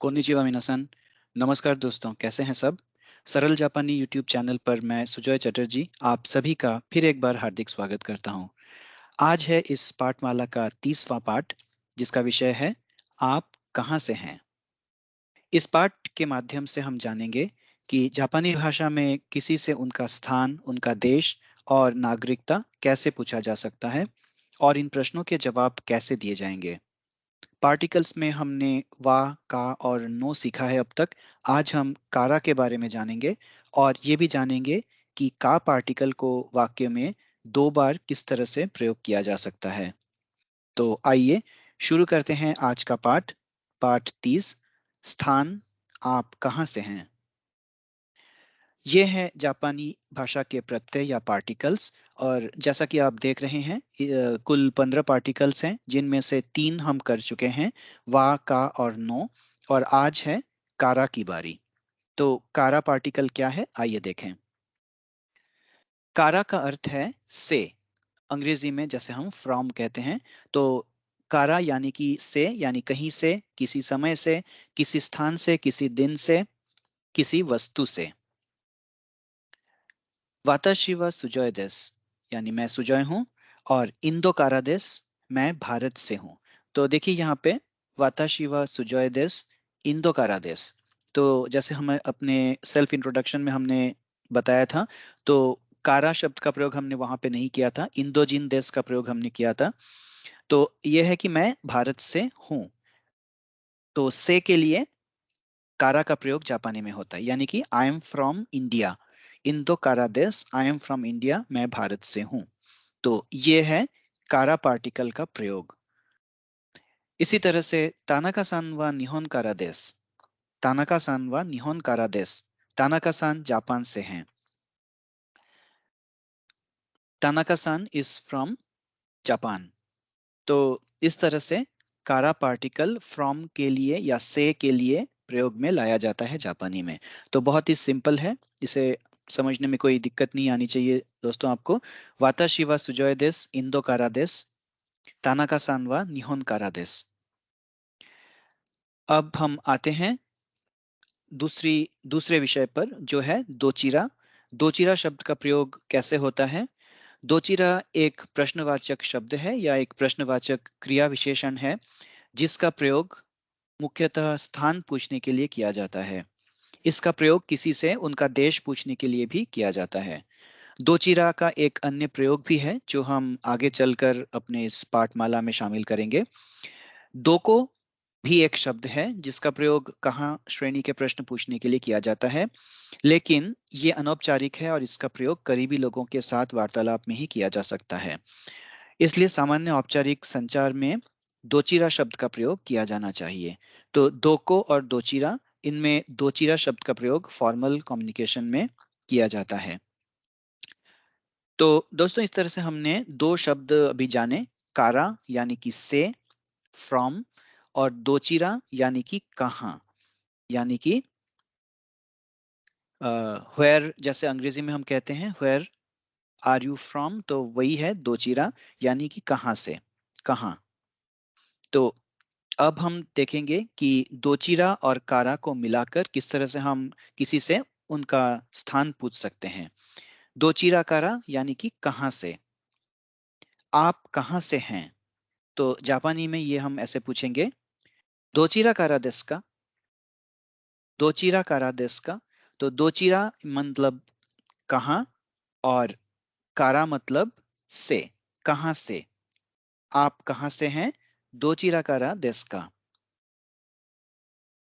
कोन्निचिवा मिनासन। नमस्कार दोस्तों, कैसे हैं सब। सरल जापानी यूट्यूब चैनल पर मैं सुजय चटर्जी आप सभी का फिर एक बार हार्दिक स्वागत करता हूं। आज है इस पाठमाला का 30वां पाठ, जिसका विषय है आप कहां से हैं। इस पाठ के माध्यम से हम जानेंगे कि जापानी भाषा में किसी से उनका स्थान, उनका देश और नागरिकता कैसे पूछा जा सकता है और इन प्रश्नों के जवाब कैसे दिए जाएंगे। पार्टिकल्स में हमने वा, का और नो सीखा है अब तक। आज हम कारा के बारे में जानेंगे और ये भी जानेंगे कि का पार्टिकल को वाक्य में 2 बार किस तरह से प्रयोग किया जा सकता है। तो आइए शुरू करते हैं आज का पाठ। पाठ 30, स्थान, आप कहाँ से हैं। ये है जापानी भाषा के प्रत्यय या पार्टिकल्स। और जैसा कि आप देख रहे हैं, कुल 15 पार्टिकल्स हैं, जिनमें से 3 हम कर चुके हैं, वा, का और नो। और आज है कारा की बारी। तो कारा पार्टिकल क्या है, आइए देखें। कारा का अर्थ है से। अंग्रेजी में जैसे हम फ्रॉम कहते हैं, तो कारा यानी कि से, यानी कहीं से, किसी समय से, किसी स्थान से, किसी दिन से, किसी वस्तु से। वाताशी व सुजोय देस, यानी मैं सुजोय हूँ। और इंदो कारा देस, मैं भारत से हूँ। तो देखिए यहाँ पे वाताशी व सुजोय देस, इंदो कारा देस। तो जैसे हम अपने सेल्फ इंट्रोडक्शन में हमने बताया था, तो कारा शब्द का प्रयोग हमने वहां पे नहीं किया था, इंदोजीन देश का प्रयोग हमने किया था। तो यह है कि मैं भारत से हूँ। तो से के लिए कारा का प्रयोग जापानी में होता है, यानी कि आई एम फ्रॉम इंडिया। इंदो कारा देश, आई एम फ्रॉम इंडिया, मैं भारत से हूं। तो ये है कारा पार्टिकल का प्रयोग। इसी तरह से तानाका सान व निहोन कारा देश। तानाका सान व निहोन कारा देश। तानाका सान जापान से हैं। तानाका सान इज फ्रॉम जापान। तो इस तरह से कारा पार्टिकल फ्रॉम के लिए या से के लिए प्रयोग में लाया जाता है जापानी में। तो बहुत ही सिंपल है, इसे समझने में कोई दिक्कत नहीं आनी चाहिए दोस्तों आपको। वाताशी वा सुजोय देस, इंदो कारा देस, तानाका सान वा निहोन कारा देस। अब हम आते हैं दूसरे विषय पर, जो है दोचिरा। दोचिरा शब्द का प्रयोग कैसे होता है। दोचिरा एक प्रश्नवाचक शब्द है या एक प्रश्नवाचक क्रिया विशेषण है, जिसका प्रयोग मुख्यतः स्थान पूछने के लिए किया जाता है। इसका प्रयोग किसी से उनका देश पूछने के लिए भी किया जाता है। दोचिरा का एक अन्य प्रयोग भी है, जो हम आगे चलकर अपने इस पाठमाला में शामिल करेंगे। दोको भी एक शब्द है, जिसका प्रयोग कहाँ श्रेणी के प्रश्न पूछने के लिए किया जाता है, लेकिन ये अनौपचारिक है और इसका प्रयोग करीबी लोगों के साथ वार्तालाप में ही किया जा सकता है। इसलिए सामान्य औपचारिक संचार में दोचिरा शब्द का प्रयोग किया जाना चाहिए। तो दोको और दोचिरा, इनमें दोचिरा शब्द का प्रयोग फॉर्मल कम्युनिकेशन में किया जाता है। तो दोस्तों, इस तरह से हमने 2 शब्द अभी जाने, कारा यानी कि से, फ्रॉम, और दोचिरा यानी कि कहाँ, यानी कि व्हेयर। जैसे अंग्रेजी में हम कहते हैं व्हेयर आर यू फ्रॉम, तो वही है दोचिरा, यानी कि कहाँ से, कहाँ। तो अब हम देखेंगे कि दोचिरा और कारा को मिलाकर किस तरह से हम किसी से उनका स्थान पूछ सकते हैं। दोचिरा कारा यानी कि कहाँ से। आप कहाँ से हैं, तो जापानी में ये हम ऐसे पूछेंगे, दोचिरा कारा देsu का। दोचिरा कारा देsu का। तो दोचिरा मतलब कहाँ, और कारा मतलब से, कहाँ से। आप कहाँ से हैं, दोचिरा कारा देsu का।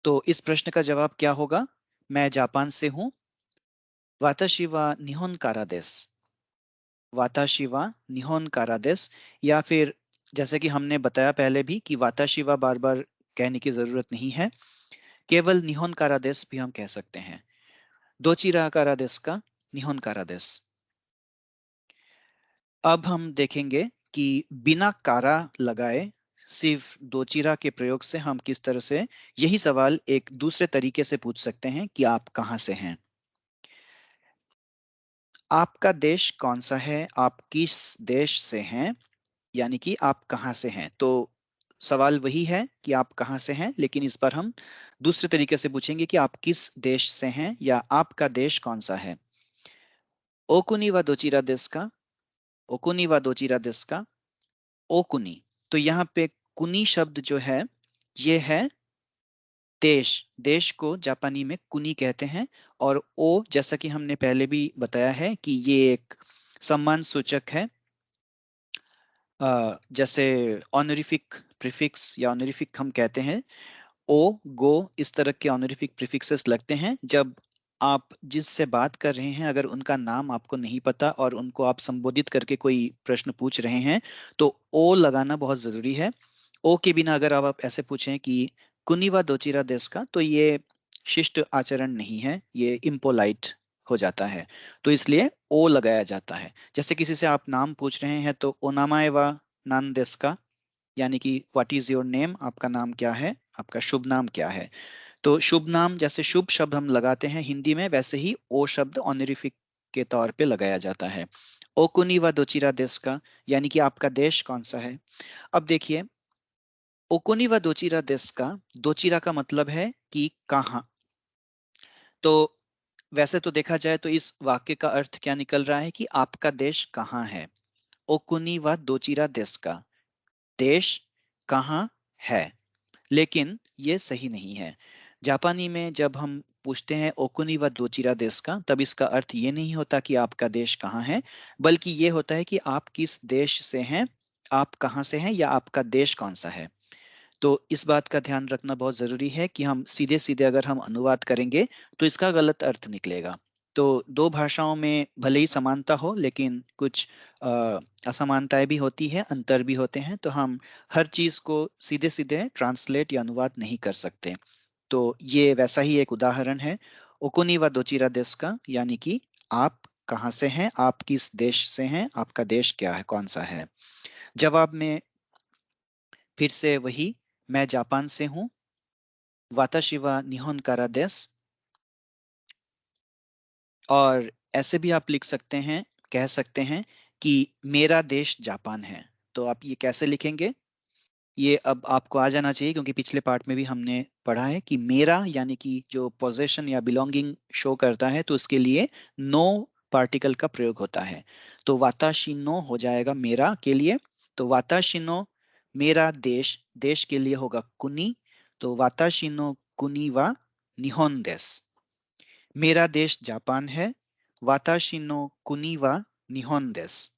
तो इस प्रश्न का जवाब क्या होगा। मैं जापान से हूँ। वाताशी वा निहोन कारा देsu। वाताशी वा निहोन कारा देsu। या फिर जैसे कि हमने बताया पहले भी कि वाताशी वा बार बार कहने की जरूरत नहीं है, केवल निहोन कारा देsu भी हम कह सकते हैं। दोचिरा कारा देsu का, निहोन कारा देsu। अब हम देखेंगे कि बिना कारा लगाए सिर्फ दोचिरा के प्रयोग से हम किस तरह से यही सवाल एक दूसरे तरीके से पूछ सकते हैं कि आप कहाँ से हैं। आपका देश कौन सा है, आप किस देश से हैं, यानी कि आप कहाँ से हैं। तो सवाल वही है कि आप कहाँ से हैं, लेकिन इस बार हम दूसरे तरीके से पूछेंगे कि आप किस देश से हैं या आपका देश कौन सा है। ओकुनी व दोचिरा देश का, ओकुनी व दोचिरा देश का, ओकुनी। तो यहाँ पे कुनी शब्द जो है ये है देश। देश को जापानी में कुनी कहते हैं। और ओ, जैसा कि हमने पहले भी बताया है कि ये एक सम्मान सूचक है। जैसे ऑनरिफिक प्रीफिक्स या ऑनरिफिक हम कहते हैं, ओ, गो, इस तरह के ऑनरिफिक प्रीफिक्सेस लगते हैं जब आप जिससे बात कर रहे हैं, अगर उनका नाम आपको नहीं पता और उनको आप संबोधित करके कोई प्रश्न पूछ रहे हैं, तो ओ लगाना बहुत जरूरी है। ओ के बिना अगर आप ऐसे पूछें कि कुनिवा दोचिरा देस का, तो ये शिष्ट आचरण नहीं है, ये इम्पोलाइट हो जाता है। तो इसलिए ओ लगाया जाता है। जैसे किसी से आप नाम पूछ रहे हैं तो ओनामाए वा नान देस का, यानी कि व्हाट इज योर नेम, आपका नाम क्या है, आपका शुभ नाम क्या है। तो शुभ नाम जैसे शुभ शब्द हम लगाते हैं हिंदी में, वैसे ही ओ शब्द ऑनरिफिक के तौर पे लगाया जाता है। ओकुनी व दोचिरा देश का, यानी कि आपका देश कौन सा है। अब देखिए, ओकुनी व दोचिरा देश का, दोचिरा का मतलब है कि कहाँ। तो वैसे तो देखा जाए तो इस वाक्य का अर्थ क्या निकल रहा है कि आपका देश कहाँ है। ओकुनी व दोचिरा देश का, देश कहाँ है। लेकिन ये सही नहीं है। जापानी में जब हम पूछते हैं ओकुनी व दोचिरा देश का, तब इसका अर्थ ये नहीं होता कि आपका देश कहाँ है, बल्कि ये होता है कि आप किस देश से हैं, आप कहाँ से हैं या आपका देश कौन सा है। तो इस बात का ध्यान रखना बहुत जरूरी है कि हम सीधे सीधे अगर हम अनुवाद करेंगे तो इसका गलत अर्थ निकलेगा। तो दो भाषाओं में भले ही समानता हो, लेकिन कुछ अ, असमानताएं भी होती है, अंतर भी होते हैं। तो हम हर चीज को सीधे सीधे ट्रांसलेट या अनुवाद नहीं कर सकते। तो ये वैसा ही एक उदाहरण है, ओकोनी व दोचिरा देश का, यानी कि आप कहाँ से हैं, आप किस देश से हैं, आपका देश क्या है, कौन सा है। जवाब में फिर से वही, मैं जापान से हूँ, वाताशी वा निहोन कारा देस। और ऐसे भी आप लिख सकते हैं, कह सकते हैं कि मेरा देश जापान है। तो आप ये कैसे लिखेंगे, ये अब आपको आ जाना चाहिए, क्योंकि पिछले पार्ट में भी हमने पढ़ा है कि मेरा यानी कि जो पोजेशन या बिलोंगिंग शो करता है, तो उसके लिए नो पार्टिकल का प्रयोग होता है। तो वाताशिनो हो जाएगा मेरा के लिए। तो वाताशिनो मेरा देश, देश के लिए होगा कुनी। तो वाताशिनो कुनी वा निहोन देस, मेरा देश जापान है। वाताशिनो कुनी वा निहोन देस।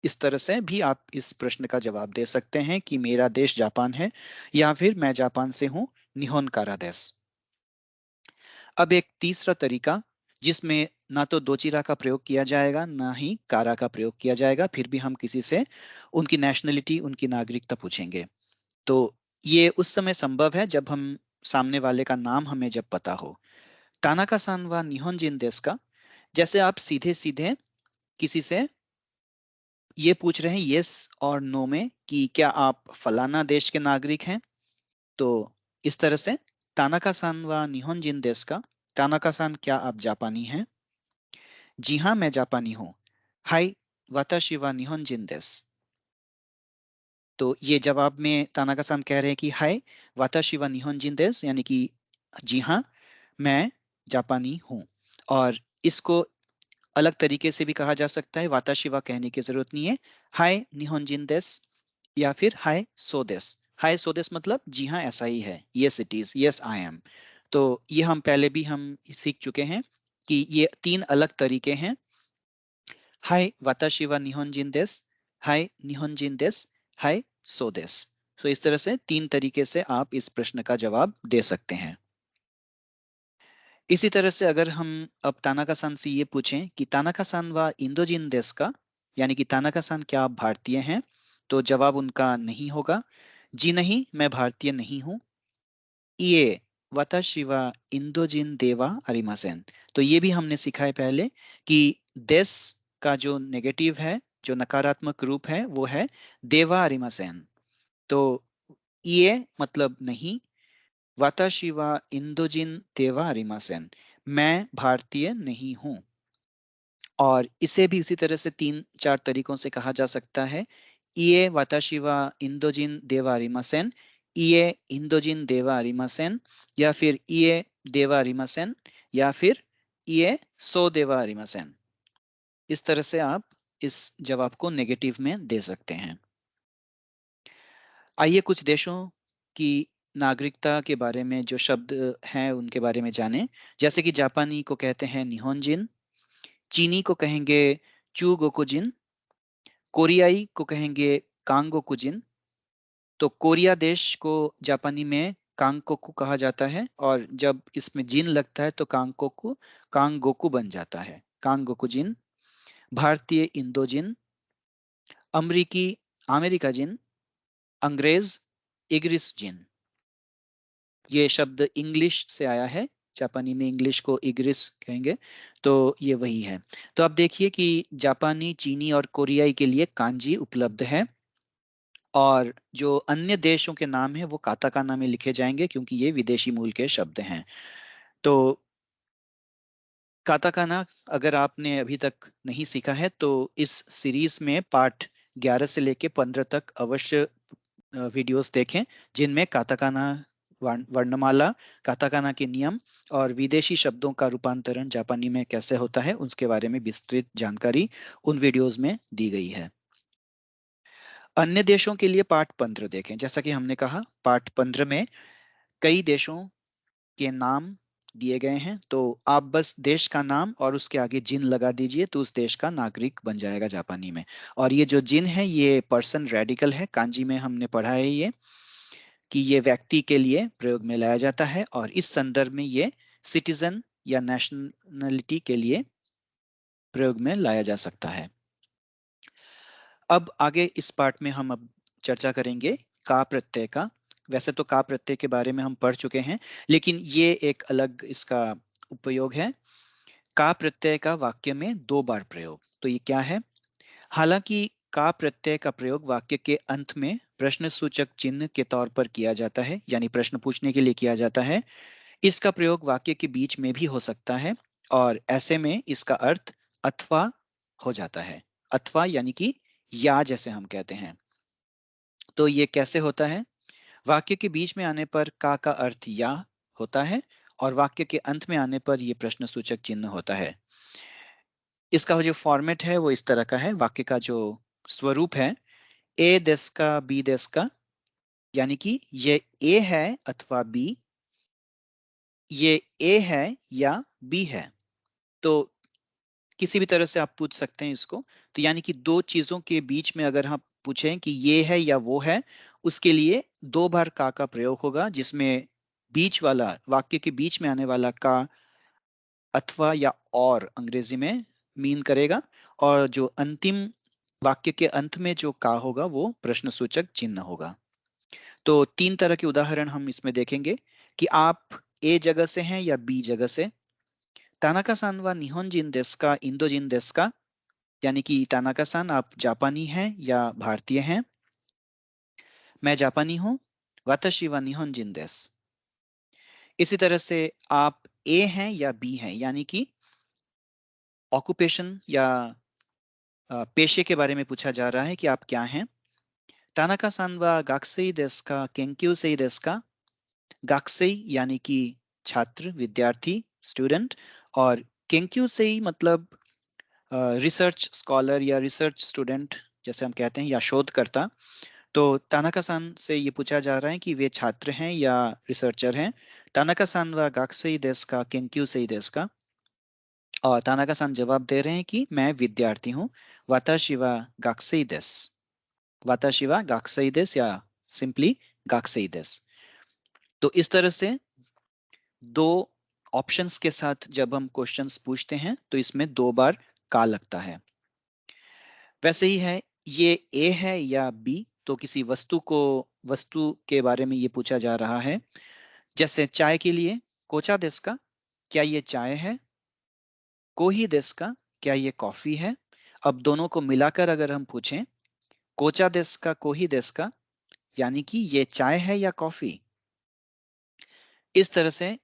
इस तरह से भी आप इस प्रश्न का जवाब दे सकते हैं कि मेरा देश जापान है, या फिर मैं जापान से हूँ, निहोन कारा देस। अब एक तीसरा तरीका, जिसमें ना तो दोचिरा का प्रयोग किया जाएगा ना ही कारा का प्रयोग किया जाएगा, फिर भी हम किसी से उनकी नेशनलिटी, उनकी नागरिकता पूछेंगे। तो ये उस समय संभव है जब हम सामने वाले का नाम हमें जब पता हो। तानाका सान वा निहोन जिन देस का, जैसे आप सीधे सीधे किसी से ये पूछ रहे हैं यस और नो में कि क्या आप फलाना देश के नागरिक हैं। तो इस तरह से, तानाका सान वा निहोन जिन देस का, तानाका सान क्या आप जापानी हैं। जी हाँ, मैं जापानी हूँ। हाय, वाताशी वा निहोन जिन देस। तो ये जवाब में तानाका सान कह रहे हैं कि हाय, वाताशी वा निहोन जिन देस, यानी कि जी हाँ, मैं जापानी हूँ। और इसको अलग तरीके से भी कहा जा सकता है, वाताशिवा कहने की जरूरत नहीं है। हाय निहोंजिन देस, या फिर हाय सो देस। हाय सो देस मतलब जी हाँ ऐसा ही है, yes it is, yes I am. तो ये हम पहले भी हम सीख चुके हैं कि ये तीन अलग तरीके हैं। हाय वाताशिवा निहोंजिन देस, हाय निहोंजिन देस, हाय सो देस। सो इस तरह से तीन तरीके से आप इस प्रश्न का जवाब दे सकते हैं। इसी तरह से अगर हम अब तानाका सान से ये पूछें कि तानाका सान वा इंदोजिन देस का, यानी कि तानाका सान क्या आप भारतीय हैं, तो जवाब उनका नहीं होगा। जी नहीं, मैं भारतीय नहीं हूँ। ये वाताशी वा इंदोजिन देवा अरिमासेन। तो ये भी हमने सीखा है पहले कि देस का जो नेगेटिव है, जो नकारात्मक रूप है, वो है देवा अरिमासेन। तो ये मतलब नहीं, वाताशी वा इंदोजिन देवा अरिमासेन, मैं भारतीय नहीं हूं। और इसे भी उसी तरह से तीन चार तरीकों से कहा जा सकता है। इए वाताशी वा इंदोजिन देवा आरिमासेन, इए इंदोजिन देवा आरिमासेन, या फिर इए देवा आरिमासेन, या फिर इए सो देवा आरिमासेन। इस तरह से आप इस जवाब को नेगेटिव में दे सकते हैं। आइए कुछ देशों की नागरिकता के बारे में जो शब्द हैं उनके बारे में जानें। जैसे कि जापानी को कहते हैं निहोंजिन, चीनी को कहेंगे चू गोकुजिन, कोरियाई को कहेंगे कांगोकुजिन। तो कोरिया देश को जापानी में कांगकोकु कहा जाता है, और जब इसमें जिन लगता है तो कांगकोकु कांगोकु बन जाता है, कांगोकुजिन। भारतीय इंदोजिन, अमरीकी अमेरिका जिन, अंग्रेज इग्रिस जिन। ये शब्द इंग्लिश से आया है, जापानी में इंग्लिश को इग्रिस कहेंगे, तो ये वही है। तो आप देखिए कि जापानी, चीनी और कोरियाई के लिए कांजी उपलब्ध है, और जो अन्य देशों के नाम है वो काताकाना में लिखे जाएंगे क्योंकि ये विदेशी मूल के शब्द हैं। तो काताकाना अगर आपने अभी तक नहीं सीखा है तो इस सीरीज में पार्ट 11 से लेके 15 तक अवश्य वीडियोस देखें, जिनमें काताकाना वर्णमाला, काताकाना के नियम और विदेशी शब्दों का रूपांतरण जापानी में कैसे होता है उसके बारे में विस्तृत जानकारी उन वीडियोस में दी गई है। अन्य देशों के लिए पार्ट 15 देखें। जैसा कि हमने कहा, पार्ट 15 में कई देशों के नाम दिए गए हैं, तो आप बस देश का नाम और उसके आगे जिन लगा दीजिए तो उस देश का नागरिक बन जाएगा जापानी में। और ये जो जिन है ये पर्सन रेडिकल है, कांजी में हमने पढ़ा है ये, कि ये व्यक्ति के लिए प्रयोग में लाया जाता है, और इस संदर्भ में ये सिटीजन या नेशनलिटी के लिए प्रयोग में लाया जा सकता है। अब आगे इस पार्ट में हम अब चर्चा करेंगे का प्रत्यय का। वैसे तो का प्रत्यय के बारे में हम पढ़ चुके हैं, लेकिन ये एक अलग इसका उपयोग है। का प्रत्यय का वाक्य में 2 बार प्रयोग। तो ये क्या है? हालांकि का प्रत्यय का प्रयोग वाक्य के अंत में प्रश्न सूचक चिन्ह के तौर पर किया जाता है, यानी प्रश्न पूछने के लिए किया जाता है, इसका प्रयोग वाक्य के बीच में भी हो सकता है, और ऐसे में इसका अर्थ अथवा हो जाता है। अथवा यानी कि या, जैसे हम कहते हैं। तो ये कैसे होता है? वाक्य के बीच में आने पर का अर्थ या होता है, और वाक्य के अंत में आने पर यह प्रश्न सूचक चिन्ह होता है। इसका जो फॉर्मेट है वो इस तरह का है। वाक्य का जो स्वरूप है, ए देस का बी देस का, यानी कि ये ए है अथवा बी, ये ए है या बी है। तो किसी भी तरह से आप पूछ सकते हैं इसको। तो यानी कि दो चीजों के बीच में अगर हम पूछें कि ये है या वो है, उसके लिए 2 बार का प्रयोग होगा, जिसमें बीच वाला, वाक्य के बीच में आने वाला का अथवा या और अंग्रेजी में मीन करेगा, और जो अंतिम वाक्य के अंत में जो का होगा वो प्रश्नसूचक चिन्ह होगा। तो 3 तरह के उदाहरण हम इसमें देखेंगे कि आप ए जगह से हैं या बी जगह से। तानाका सान वा निहोंजिन देस का इंदोजिन देस का, यानी कि तानाका सान आप जापानी हैं या भारतीय हैं। मैं जापानी हूं, वाताशी वा निहोंजिन देस। इसी तरह से आप ए हैं या बी हैं, यानी कि ऑक्यूपेशन या पेशे के बारे में पूछा जा रहा है कि आप क्या हैं। तानाका सान वा गाकुसेई देsu का केंक्यूसेई देsu का। गाकुसेई यानी कि छात्र, विद्यार्थी, स्टूडेंट, और केंक्यूसेई मतलब रिसर्च स्कॉलर या रिसर्च स्टूडेंट जैसे हम कहते हैं, या शोधकर्ता। तो तानाका सान से ये पूछा जा रहा है कि वे छात्र हैं या रिसर्चर हैं। तानाका सान वा गाकुसेई देsu का केंक्यूसेई देsu का। और तानाका सान जवाब दे रहे हैं कि मैं विद्यार्थी हूँ, वाताशी वा गाकुसेई देsu। वाताशी वा गाकुसेई देsu, या सिंपली गाकुसेई देsu। तो इस तरह से 2 ऑप्शंस के साथ जब हम क्वेश्चंस पूछते हैं तो इसमें 2 बार का लगता है। वैसे ही है, ये ए है या बी, तो किसी वस्तु के बारे में ये पूछा जा रहा है। जैसे चाय के लिए कोचा देस का, क्या ये चाय है? कोही देस का, क्या ये कॉफी है? अब दोनों को मिलाकर अगर हम पूछें, कोचा देस का कोही देस का, यानी कि ये चाय है या कॉफी। इस तरह से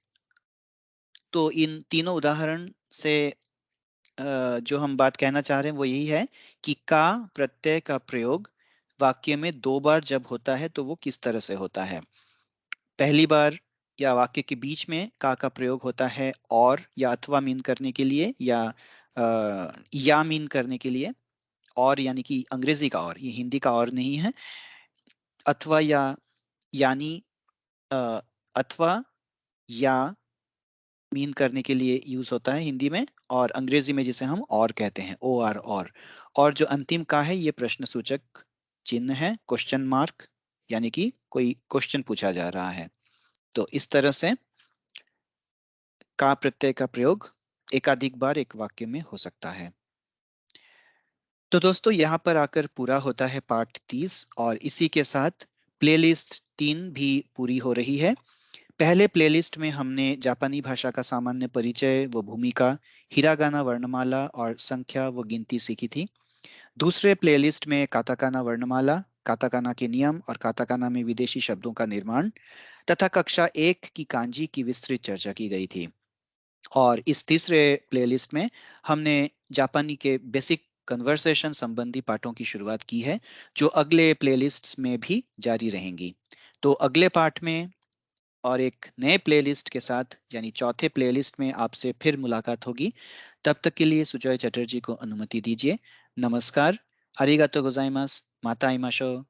तो इन तीनों उदाहरण से जो हम बात कहना चाह रहे हैं वो यही है कि का प्रत्यय का प्रयोग वाक्य में 2 बार जब होता है तो वो किस तरह से होता है। पहली बार या वाक्य के बीच में का प्रयोग होता है और या अथवा मीन करने के लिए, या मीन करने के लिए। और यानी कि अंग्रेजी का और, ये हिंदी का और नहीं है। अथवा या यानी, अ, अथवा या मीन करने के लिए यूज होता है हिंदी में, और अंग्रेजी में जिसे हम और कहते हैं, ओ आर, और जो अंतिम का है ये प्रश्न सूचक चिन्ह है, क्वेश्चन मार्क, यानी कि कोई क्वेश्चन पूछा जा रहा है। तो इस तरह से का प्रत्यय का प्रयोग एकाधिक बार एक वाक्य में हो सकता है। तो दोस्तों, यहाँ पर आकर पूरा होता है पाठ 30, और इसी के साथ प्लेलिस्ट 3 भी पूरी हो रही है। पहले प्लेलिस्ट में हमने जापानी भाषा का सामान्य परिचय व भूमिका, हिरागाना वर्णमाला और संख्या व गिनती सीखी थी। दूसरे प्लेलिस्ट में काताकाना वर्णमाला, काताकाना के नियम और काताकाना में विदेशी शब्दों का निर्माण तथा कक्षा 1 की कांजी की विस्तृत चर्चा की गई थी। और इस तीसरे प्लेलिस्ट में हमने जापानी के बेसिक कन्वर्सेशन संबंधी पाठों की शुरुआत की है, जो अगले प्लेलिस्ट्स में भी जारी रहेंगी। तो अगले पाठ में और एक नए प्लेलिस्ट के साथ, यानी चौथे प्लेलिस्ट में आपसे फिर मुलाकात होगी। तब तक के लिए सुजॉय चटर्जी को अनुमति दीजिए। नमस्कार। आरिगातो गोजाइमास। माता आइमाशो।